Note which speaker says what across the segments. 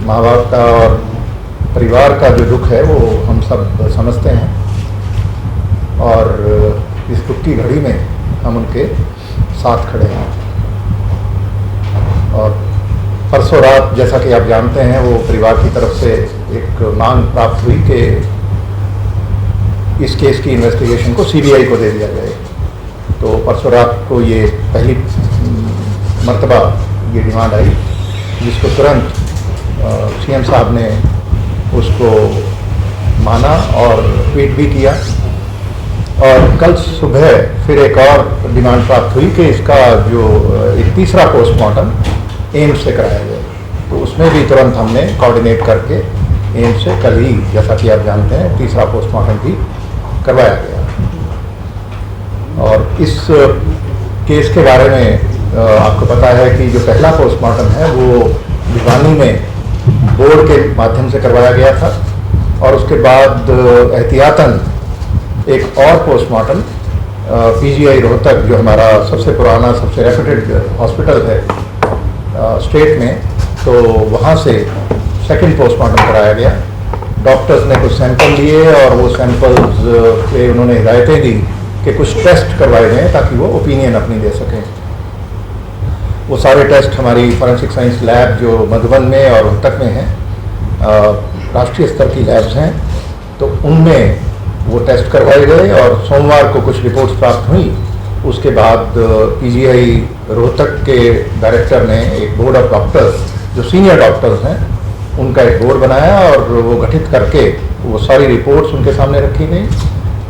Speaker 1: माँ बाप का और परिवार का जो दुख है वो हम सब समझते हैं और इस दुख की घड़ी में हम उनके साथ खड़े हैं। और परसों रात जैसा कि आप जानते हैं वो परिवार की तरफ से एक मांग प्राप्त हुई कि इस केस की इन्वेस्टिगेशन को सीबीआई को दे दिया जाए। तो परसों रात को ये पहली मर्तबा ये डिमांड आई, जिसको तुरंत सीएम साहब ने उसको माना और ट्वीट भी किया। और कल सुबह फिर एक और डिमांड प्राप्त हुई कि इसका जो एक तीसरा पोस्टमार्टम एम्स से कराया जाए। तो उसमें भी तुरंत हमने कोऑर्डिनेट करके एम्स से कल ही, जैसा कि आप जानते हैं, तीसरा पोस्टमार्टम भी करवाया गया। और इस केस के बारे में आपको पता है कि जो पहला पोस्टमार्टम है वो भिवानी में बोर्ड के माध्यम से करवाया गया था और उसके बाद एहतियातन एक और पोस्टमार्टम पीजीआई रोहतक, जो हमारा सबसे पुराना सबसे रेप्यूटेड हॉस्पिटल है स्टेट में, तो वहाँ से सेकंड पोस्टमार्टम कराया गया। डॉक्टर्स ने कुछ सैंपल लिए और वो सैंपल्स पे उन्होंने हिदायतें दी कि कुछ टेस्ट करवाए जाएँ ताकि वो ओपिनियन अपनी दे सकें। वो सारे टेस्ट हमारी फॉरेंसिक साइंस लैब जो मधुबन में और रोहतक में हैं, राष्ट्रीय स्तर की लैब्स हैं, तो उनमें वो टेस्ट करवाए गए और सोमवार को कुछ रिपोर्ट्स प्राप्त हुई। उसके बाद पीजीआई रोहतक के डायरेक्टर ने एक बोर्ड ऑफ डॉक्टर्स, जो सीनियर डॉक्टर्स हैं, उनका एक बोर्ड बनाया और वो गठित करके वो सारी रिपोर्ट्स उनके सामने रखी गई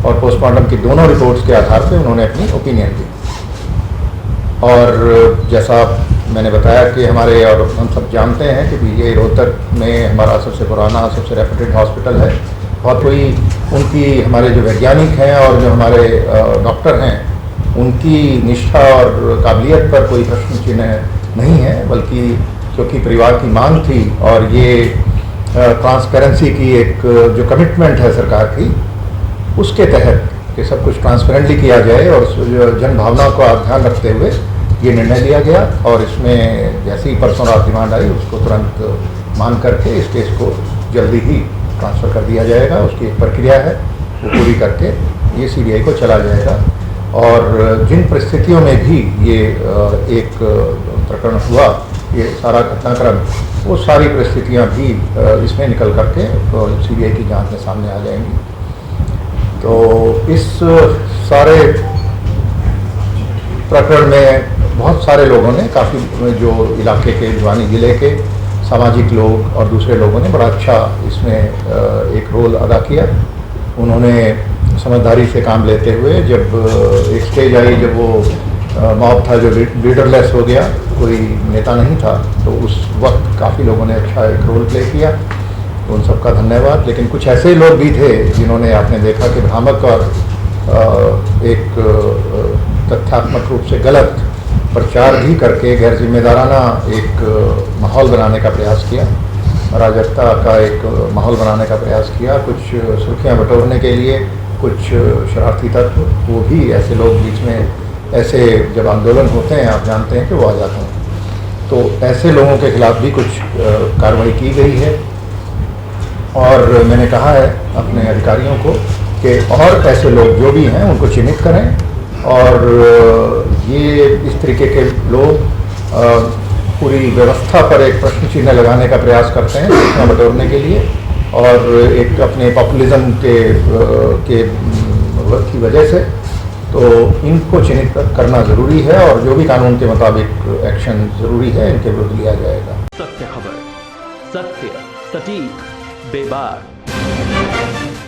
Speaker 1: और पोस्टमार्टम की दोनों रिपोर्ट्स के आधार पर उन्होंने अपनी ओपिनियन दी। और जैसा मैंने बताया कि हमारे, और हम सब जानते हैं कि पीजीआई रोहतक में हमारा सबसे पुराना सबसे रेप्यूटेड हॉस्पिटल है और कोई उनकी, हमारे जो वैज्ञानिक हैं और जो हमारे डॉक्टर हैं, उनकी निष्ठा और काबिलियत पर कोई प्रश्न चिन्ह नहीं है, बल्कि क्योंकि परिवार की मांग थी और ये ट्रांसपेरेंसी की एक जो कमिटमेंट है सरकार की, उसके तहत कि सब कुछ ट्रांसपेरेंटली किया जाए और जन भावना को ध्यान रखते हुए ये निर्णय लिया गया। और इसमें जैसे ही परसों रात डिमांड आई उसको तुरंत मान करके इस केस को जल्दी ही ट्रांसफ़र कर दिया जाएगा। उसकी एक प्रक्रिया है, वो पूरी करके ये सीबीआई को चला जाएगा। और जिन परिस्थितियों में भी ये एक प्रकरण हुआ, ये सारा घटनाक्रम, वो सारी परिस्थितियां भी इसमें निकल करके सीबीआई की जांच में सामने आ जाएंगी। तो इस सारे प्रकरण में बहुत सारे लोगों ने, काफ़ी जो इलाके के, भिवानी ज़िले के सामाजिक लोग और दूसरे लोगों ने बड़ा अच्छा इसमें एक रोल अदा किया। उन्होंने समझदारी से काम लेते हुए, जब एक स्टेज आई जब वो मॉब था जो लीडरलेस हो गया, कोई नेता नहीं था, तो उस वक्त काफ़ी लोगों ने अच्छा एक रोल प्ले किया, तो उन सबका धन्यवाद। लेकिन कुछ ऐसे लोग भी थे जिन्होंने, आपने देखा कि भ्रामक और एक तथ्यात्मक रूप से गलत प्रचार भी करके गैर जिम्मेदाराना एक माहौल बनाने का प्रयास किया, अराजकता का एक माहौल बनाने का प्रयास किया, कुछ सुर्खियां बटोरने के लिए कुछ शरारती तत्व, वो भी ऐसे लोग बीच में, ऐसे जब आंदोलन होते हैं आप जानते हैं कि वो आ जाते हैं, तो ऐसे लोगों के खिलाफ भी कुछ कार्रवाई की गई है। और मैंने कहा है अपने अधिकारियों को कि और ऐसे लोग जो भी हैं उनको चिन्हित करें और ये इस तरीके के लोग पूरी व्यवस्था पर एक प्रश्न चिन्ह लगाने का प्रयास करते हैं सूचना बटोरने के लिए और एक अपने पॉपुलिज्म की वजह से, तो इनको चिन्हित करना ज़रूरी है और जो भी कानून के मुताबिक एक्शन ज़रूरी है इनके विरुद्ध लिया जाएगा।
Speaker 2: सत्य खबर, सत्य, सटीक, बेबाक।